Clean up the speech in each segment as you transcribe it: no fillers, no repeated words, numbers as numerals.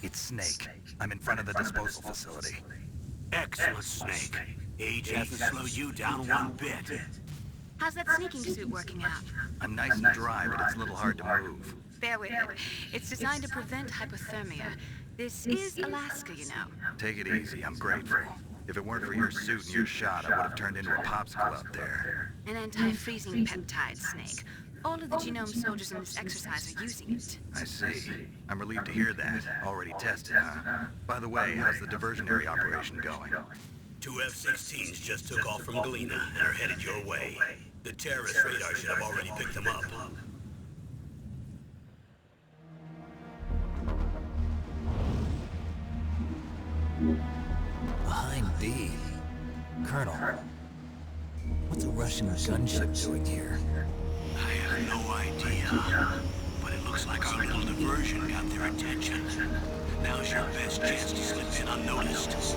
It's Snake. I'm in front of the disposal facility. Excellent, Snake. Age hasn't slowed you down one bit. How's that sneaking suit working out? I'm nice and dry, but it's a little hard to move. Bear with it. It's designed to prevent hypothermia. This is Alaska, you know. Take it easy, I'm grateful. If it weren't for your suit and your shot, I would have turned into a popsicle out there. An anti-freezing peptide, Snake. All of the genome soldiers in this exercise are using it. I see. I'm relieved to hear that. Already tested, huh? By the way, how's the diversionary operation going? 2 F-16s just took off from Galena and are headed your way. The terrorist radar should have already picked them up. Behind B. Colonel, what's a Russian gunship doing here? I have no idea, but it looks like our little diversion got their attention. Now's your best chance to slip in unnoticed.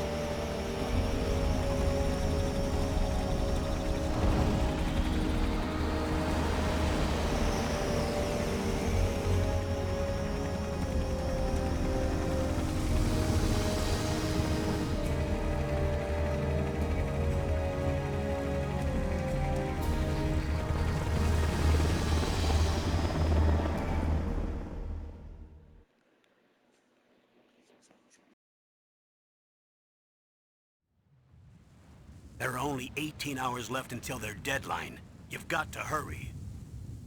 There are only 18 hours left until their deadline. You've got to hurry.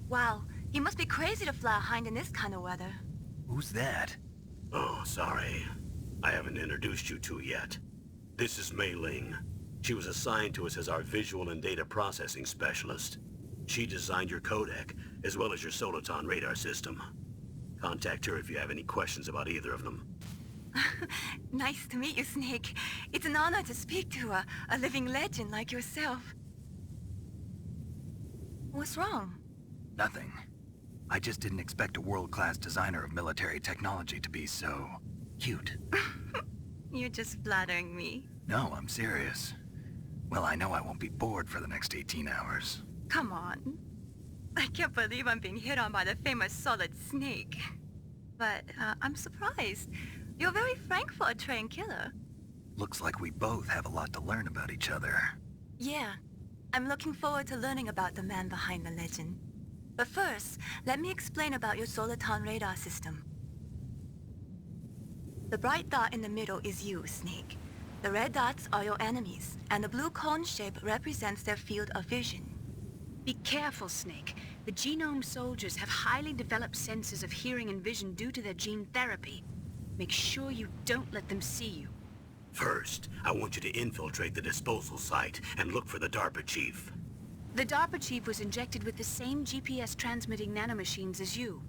Wow, you must be crazy to fly a Hind in this kind of weather. Who's that? Oh, sorry. I haven't introduced you to yet. This is Mei Ling. She was assigned to us as our visual and data processing specialist. She designed your codec, as well as your Soliton radar system. Contact her if you have any questions about either of them. Nice to meet you, Snake. It's an honor to speak to a living legend like yourself. What's wrong? Nothing. I just didn't expect a world-class designer of military technology to be so... cute. You're just flattering me. No, I'm serious. Well, I know I won't be bored for the next 18 hours. Come on. I can't believe I'm being hit on by the famous Solid Snake. But I'm surprised. You're very frank for a trained killer. Looks like we both have a lot to learn about each other. Yeah. I'm looking forward to learning about the man behind the legend. But first, let me explain about your Soliton radar system. The bright dot in the middle is you, Snake. The red dots are your enemies, and the blue cone shape represents their field of vision. Be careful, Snake. The genome soldiers have highly developed senses of hearing and vision due to their gene therapy. Make sure you don't let them see you. First, I want you to infiltrate the disposal site and look for the DARPA chief. The DARPA chief was injected with the same GPS-transmitting nanomachines as you.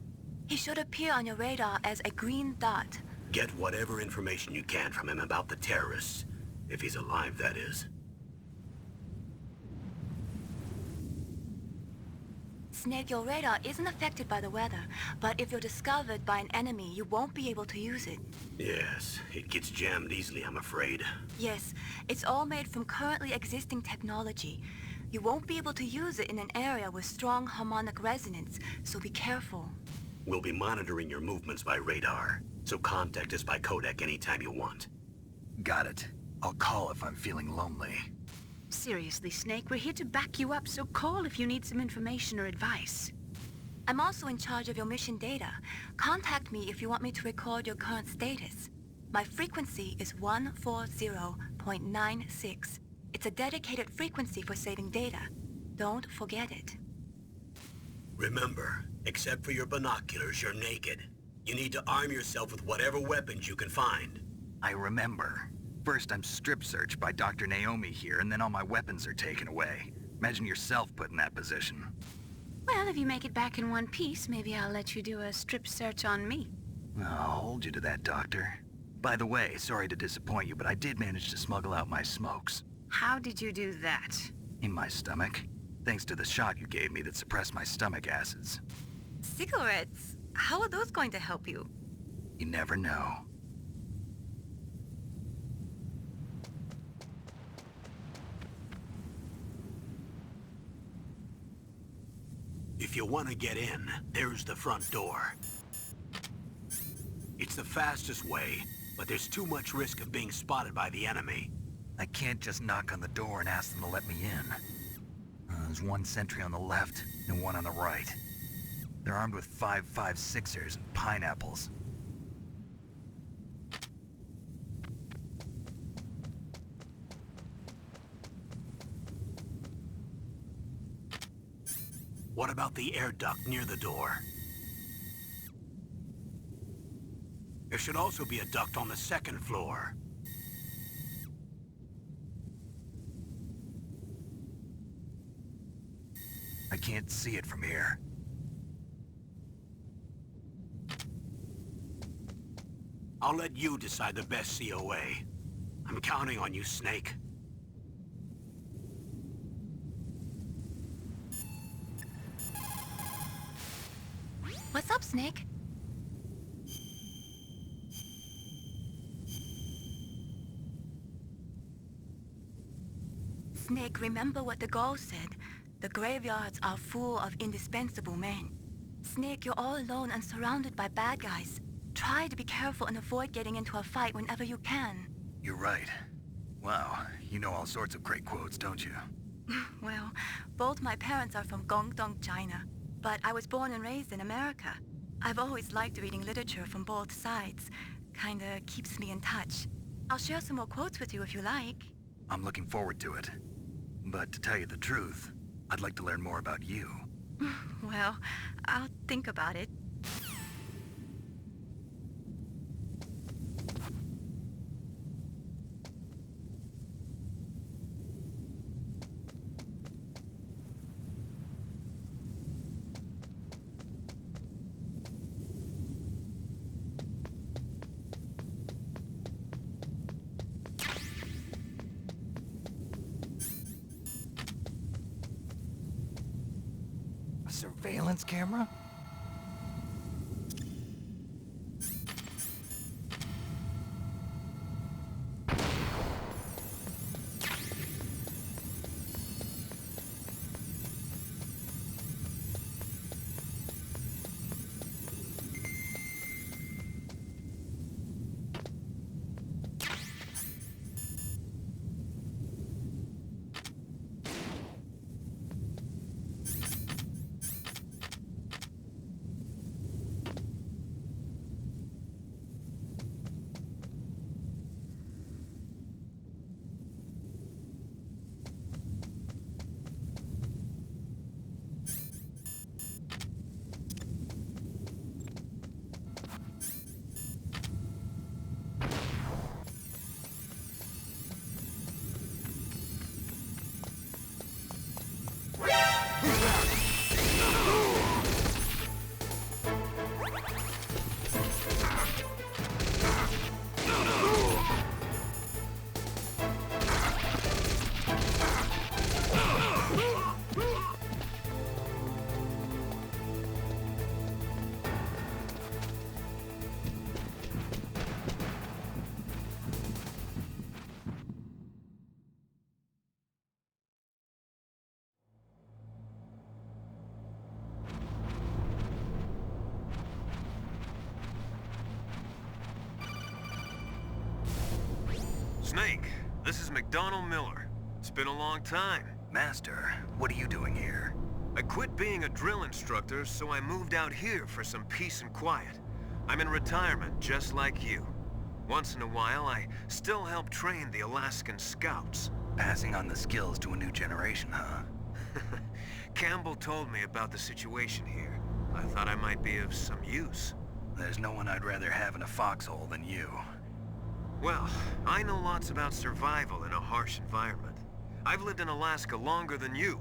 He should appear on your radar as a green dot. Get whatever information you can from him about the terrorists. If he's alive, that is. Snake, your radar isn't affected by the weather, but if you're discovered by an enemy, you won't be able to use it. Yes, it gets jammed easily, I'm afraid. Yes, it's all made from currently existing technology. You won't be able to use it in an area with strong harmonic resonance, so be careful. We'll be monitoring your movements by radar, so contact us by codec anytime you want. Got it. I'll call if I'm feeling lonely. Seriously, Snake, we're here to back you up, so call if you need some information or advice. I'm also in charge of your mission data. Contact me if you want me to record your current status. My frequency is 140.96. It's a dedicated frequency for saving data. Don't forget it. Remember, except for your binoculars, you're naked. You need to arm yourself with whatever weapons you can find. I remember. First, I'm strip searched by Dr. Naomi here, and then all my weapons are taken away. Imagine yourself put in that position. Well, if you make it back in one piece, maybe I'll let you do a strip search on me. I'll hold you to that, Doctor. By the way, sorry to disappoint you, but I did manage to smuggle out my smokes. How did you do that? In my stomach. Thanks to the shot you gave me that suppressed my stomach acids. Cigarettes? How are those going to help you? You never know. If you want to get in, there's the front door. It's the fastest way, but there's too much risk of being spotted by the enemy. I can't just knock on the door and ask them to let me in. There's one sentry on the left and one on the right. They're armed with 5.56ers and pineapples. What about the air duct near the door? There should also be a duct on the second floor. I can't see it from here. I'll let you decide the best COA. I'm counting on you, Snake. What's up, Snake? Snake, remember what the Gauls said. The graveyards are full of indispensable men. Snake, you're all alone and surrounded by bad guys. Try to be careful and avoid getting into a fight whenever you can. You're right. Wow, you know all sorts of great quotes, don't you? Well, both my parents are from Guangdong, China, but I was born and raised in America. I've always liked reading literature from both sides. Kinda keeps me in touch. I'll share some more quotes with you if you like. I'm looking forward to it. But to tell you the truth, I'd like to learn more about you. Well, I'll think about it. A surveillance camera? Snake, this is McDonald Miller. It's been a long time. Master, what are you doing here? I quit being a drill instructor, so I moved out here for some peace and quiet. I'm in retirement, just like you. Once in a while, I still help train the Alaskan Scouts. Passing on the skills to a new generation, huh? Campbell told me about the situation here. I thought I might be of some use. There's no one I'd rather have in a foxhole than you. Well, I know lots about survival in a harsh environment. I've lived in Alaska longer than you,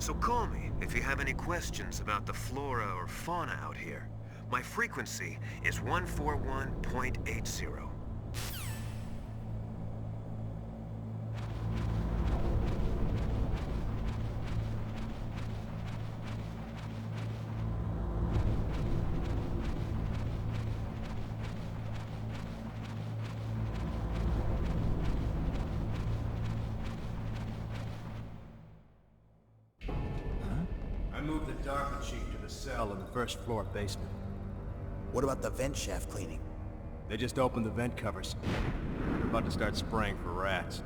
so call me if you have any questions about the flora or fauna out here. My frequency is 141.80. I moved the DARPA chief to the cell in the first floor basement. What about the vent shaft cleaning? They just opened the vent covers. They're about to start spraying for rats.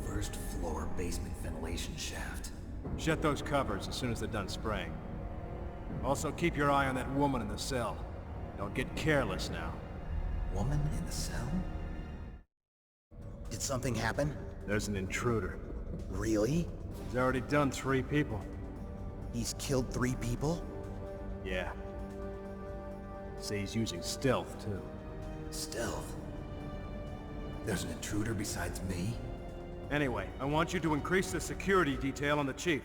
First floor basement ventilation shaft. Shut those covers as soon as they're done spraying. Also, keep your eye on that woman in the cell. Don't get careless now. Woman in the cell? Did something happen? There's an intruder. Really? He's already done 3 people. He's killed 3 people? Yeah. Say he's using stealth, too. Stealth? There's an intruder besides me? Anyway, I want you to increase the security detail on the chief.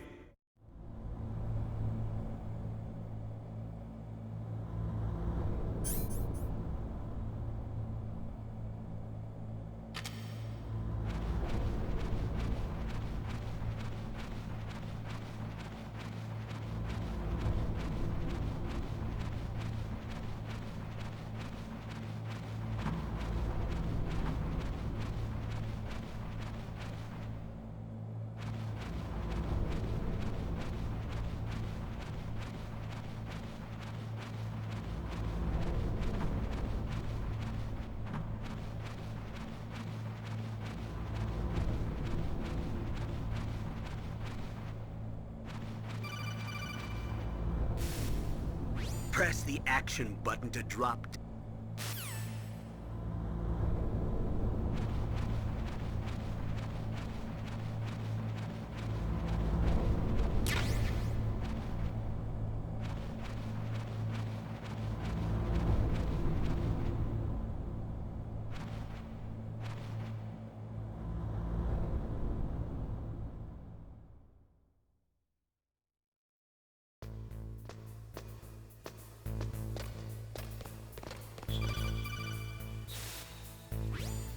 Press the action button to drop.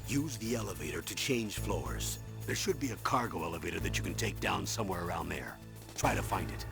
Use the elevator to change floors. There should be a cargo elevator that you can take down somewhere around there. Try to find it.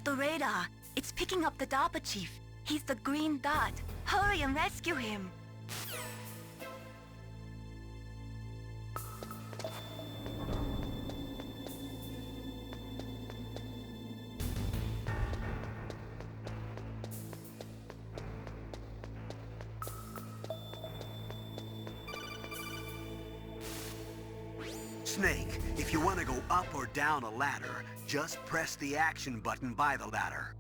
at the radar. It's picking up the DARPA chief. He's the green dot. Hurry and rescue him. Snake, if you want to go up or down a ladder, just press the action button by the ladder.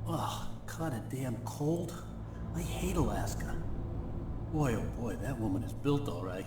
Oh, kinda damn cold. I hate Alaska. Boy, oh boy, that woman is built all right.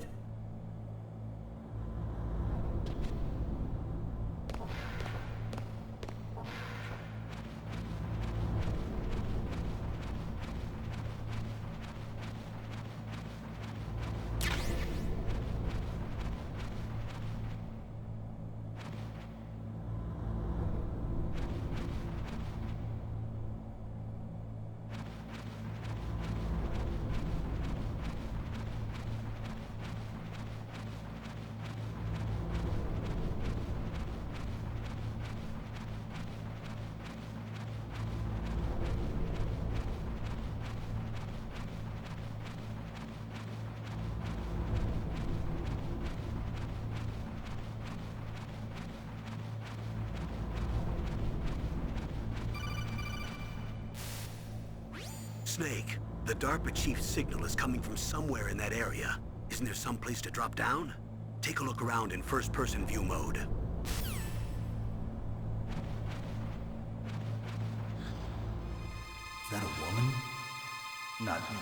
Snake, the DARPA chief's signal is coming from somewhere in that area. Isn't there some place to drop down? Take a look around in first-person view mode. Is that a woman? Not me.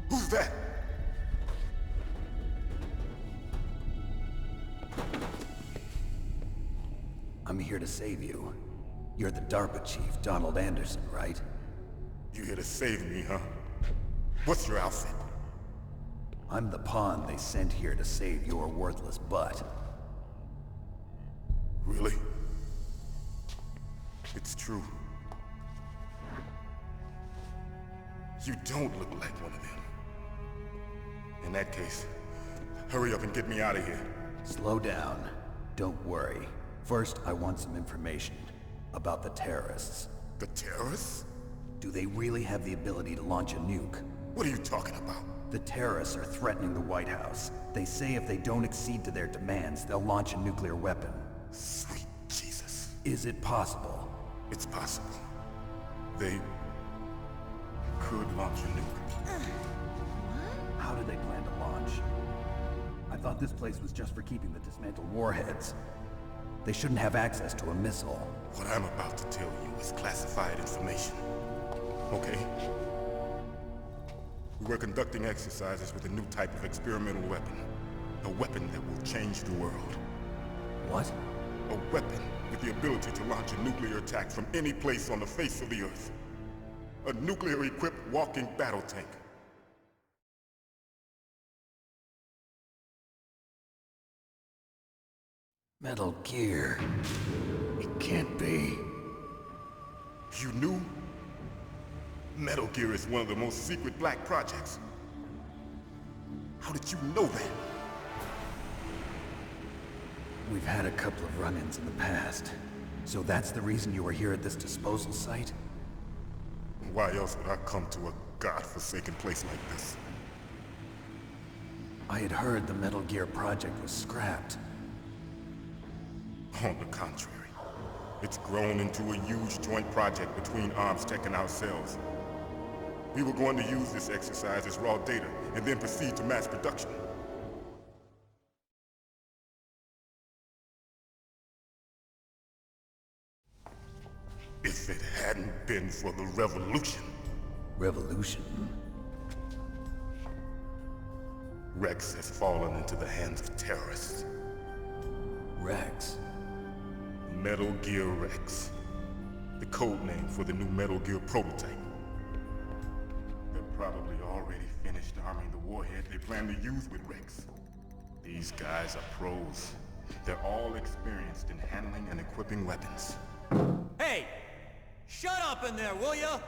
Who's that? I'm here to save you. You're the DARPA chief, Donald Anderson, right? You here to save me, huh? What's your outfit? I'm the pawn they sent here to save your worthless butt. Really? It's true. You don't look like one of them. In that case, hurry up and get me out of here. Slow down. Don't worry. First, I want some information about the terrorists. The terrorists? Do they really have the ability to launch a nuke? What are you talking about? The terrorists are threatening the White House. They say if they don't accede to their demands, they'll launch a nuclear weapon. Sweet Jesus. Is it possible? It's possible. They could launch a nuke. How do they plan to launch? I thought this place was just for keeping the dismantled warheads. They shouldn't have access to a missile. What I'm about to tell you is classified information. Okay? We were conducting exercises with a new type of experimental weapon. A weapon that will change the world. What? A weapon with the ability to launch a nuclear attack from any place on the face of the Earth. A nuclear-equipped walking battle tank. Metal Gear. It can't be. You knew? Metal Gear is one of the most secret black projects. How did you know that? We've had a couple of run-ins in the past. So that's the reason you were here at this disposal site? Why else would I come to a godforsaken place like this? I had heard the Metal Gear project was scrapped. On the contrary, it's grown into a huge joint project between ArmsTech and ourselves. We were going to use this exercise as raw data, and then proceed to mass production. If it hadn't been for the revolution. Revolution? Rex has fallen into the hands of terrorists. Rex. Metal Gear Rex. The code name for the new Metal Gear prototype. They're probably already finished arming the warhead they plan to use with Rex. These guys are pros. They're all experienced in handling and equipping weapons. Hey! Shut up in there, will ya?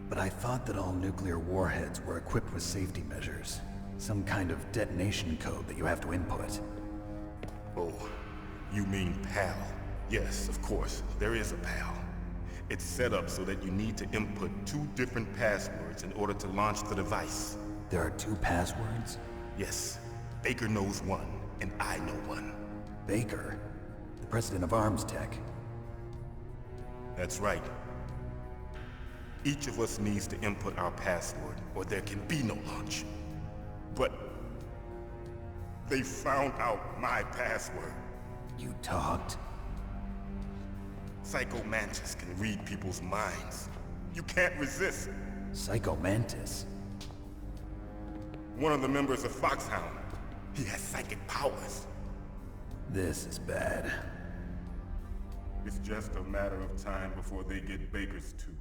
But I thought that all nuclear warheads were equipped with safety measures. Some kind of detonation code that you have to input. Oh, you mean PAL? Yes, of course, there is a PAL. It's set up so that you need to input 2 different passwords in order to launch the device. There are 2 passwords? Yes, Baker knows one, and I know one. Baker? The president of Arms Tech. That's right. Each of us needs to input our password, or there can be no launch. But they found out my password. You talked? Psycho Mantis can read people's minds. You can't resist. Psycho Mantis? One of the members of Foxhound. He has psychic powers. This is bad. It's just a matter of time before they get Baker's too.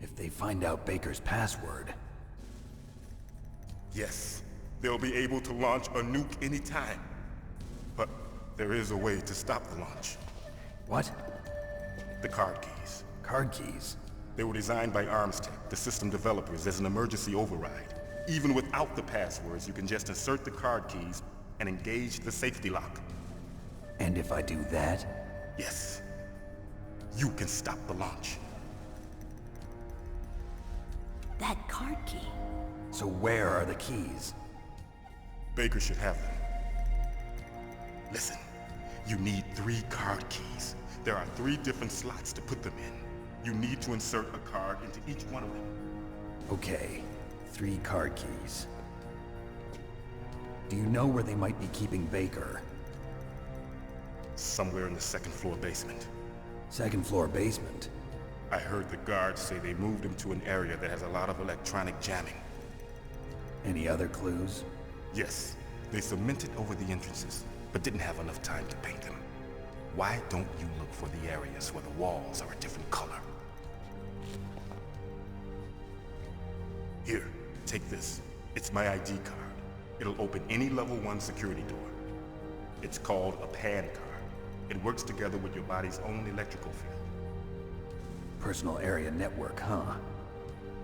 If they find out Baker's password... Yes, they'll be able to launch a nuke anytime. But there is a way to stop the launch. What? The card keys. Card keys? They were designed by ArmsTech, the system developers, as an emergency override. Even without the passwords, you can just insert the card keys and engage the safety lock. And if I do that? Yes. You can stop the launch. That card key. So where are the keys? Baker should have them. Listen, you need 3 card keys. There are 3 different slots to put them in. You need to insert a card into each one of them. Okay, 3 card keys. Do you know where they might be keeping Baker? Somewhere in the 2nd floor basement. 2nd floor basement? I heard the guards say they moved him to an area that has a lot of electronic jamming. Any other clues? Yes, they cemented over the entrances, but didn't have enough time to paint them. Why don't you look for the areas where the walls are a different color? Here, take this. It's my ID card. It'll open any level 1 security door. It's called a PAN card. It works together with your body's own electrical field. Personal area network, huh?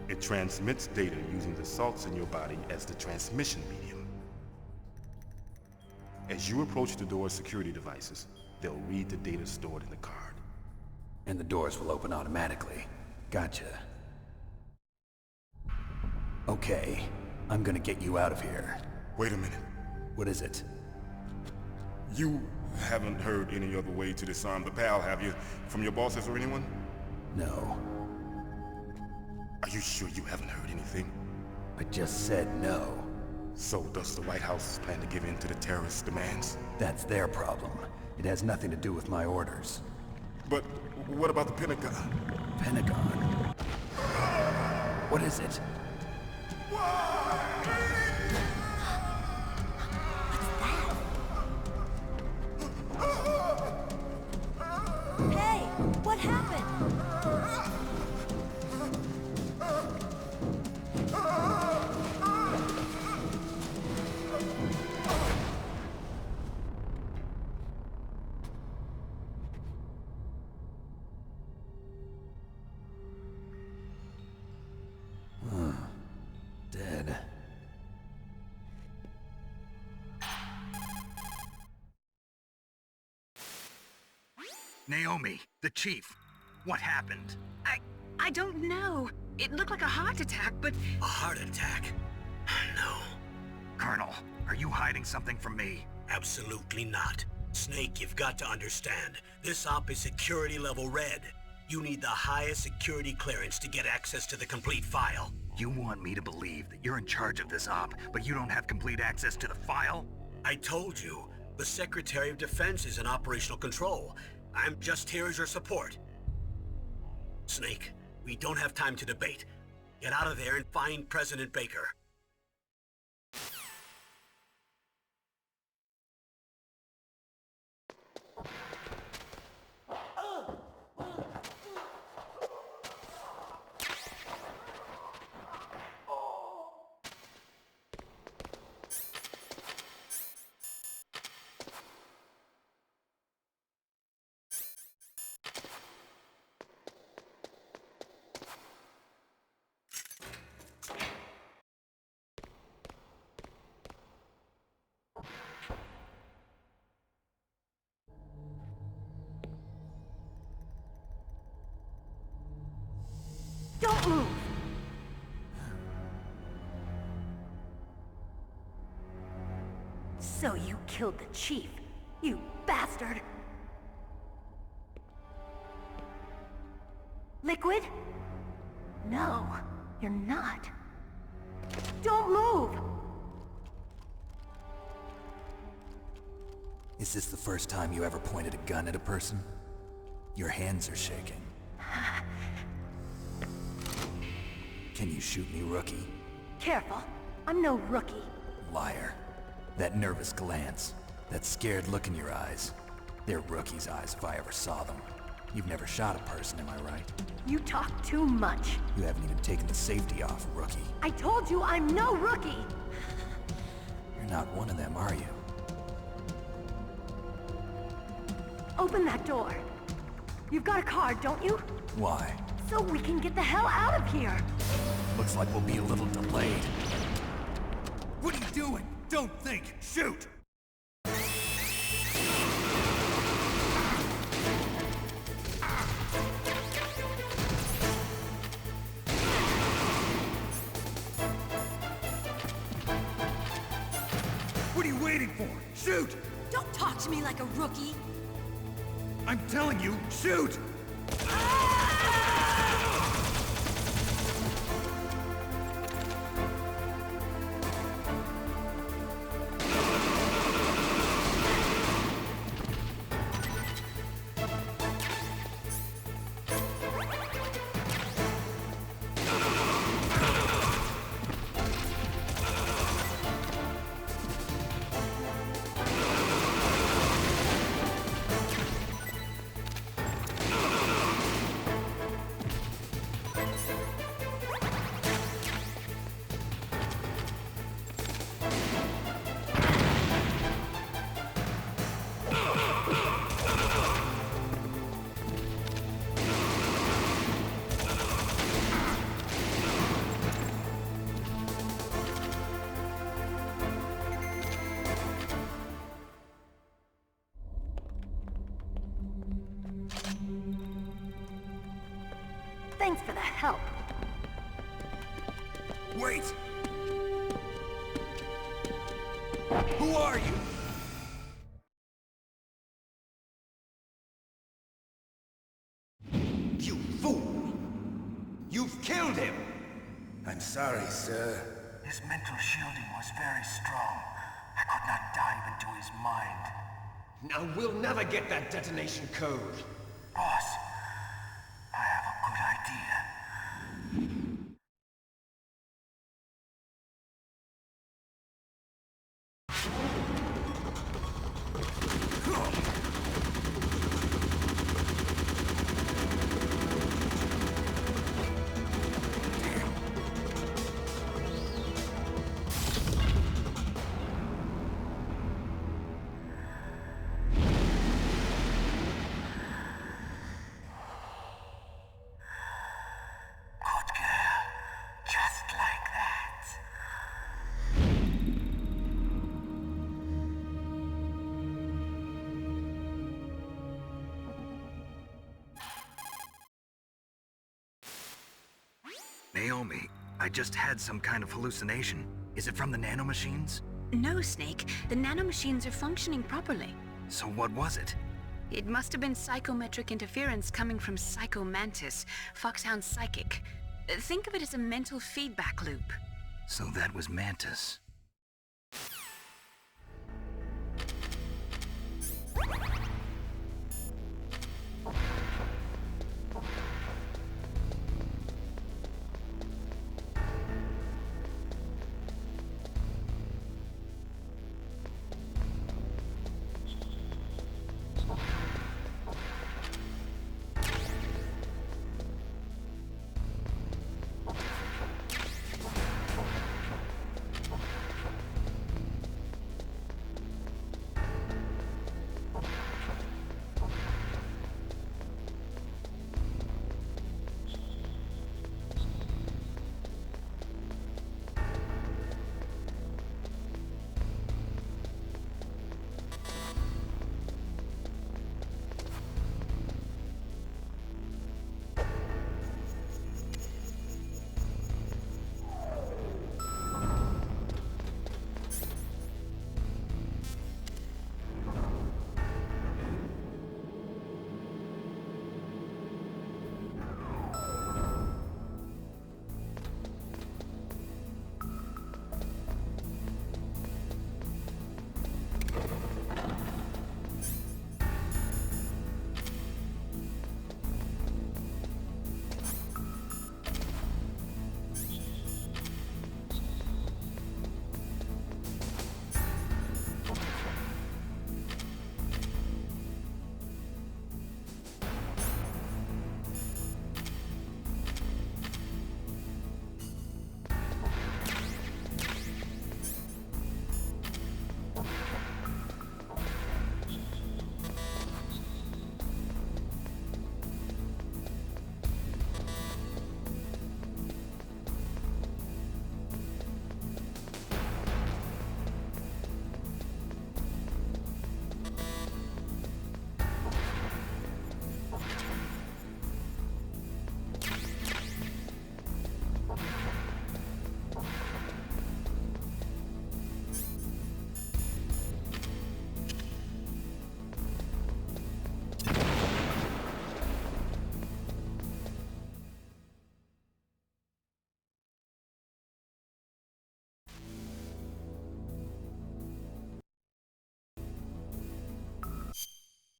It transmits data using the salts in your body as the transmission medium. As you approach the door's security devices, they'll read the data stored in the card. And the doors will open automatically. Gotcha. Okay, I'm gonna get you out of here. Wait a minute. What is it? You haven't heard any other way to disarm the PAL, have you? From your bosses or anyone? No. Are you sure you haven't heard anything? I just said no. So does the White House plan to give in to the terrorists' demands? That's their problem. It has nothing to do with my orders. But what about the Pentagon? Pentagon? What is it? Hey, what happened? Dead. Naomi, the chief. What happened? I don't know. It looked like a heart attack, but... A heart attack? No, Colonel, are you hiding something from me? absolutely not. Snake, you've got to understand. This op is security level red. You need the highest security clearance to get access to the complete file. You want me to believe that you're in charge of this op, but you don't have complete access to the file? I told you, the Secretary of Defense is in operational control. I'm just here as your support. Snake, we don't have time to debate. Get out of there and find President Baker. Don't move! So you killed the chief, you bastard! Liquid? No, you're not. Don't move! Is this the first time you ever pointed a gun at a person? Your hands are shaking. Can you shoot me, rookie? Careful, I'm no rookie. Liar. That nervous glance, that scared look in your eyes. They're rookie's eyes if I ever saw them. You've never shot a person, am I right? You talk too much. You haven't even taken the safety off, rookie. I told you I'm no rookie! You're not one of them, are you? Open that door. You've got a card, don't you? Why? So we can get the hell out of here! Looks like we'll be a little delayed. What are you doing? Don't think! Shoot! What are you waiting for? Shoot! Don't talk to me like a rookie! I'm telling you, shoot! Thanks for the help. Wait! Who are you? You fool! You've killed him! I'm sorry, sir. His mental shielding was very strong. I could not dive into his mind. Now we'll never get that detonation code. Boss, I have a good idea. Naomi, I just had some kind of hallucination. Is it from the nanomachines? No, Snake. The nanomachines are functioning properly. So what was it? It must have been psychometric interference coming from Psycho Mantis, Foxhound's psychic. Think of it as a mental feedback loop. So that was Mantis.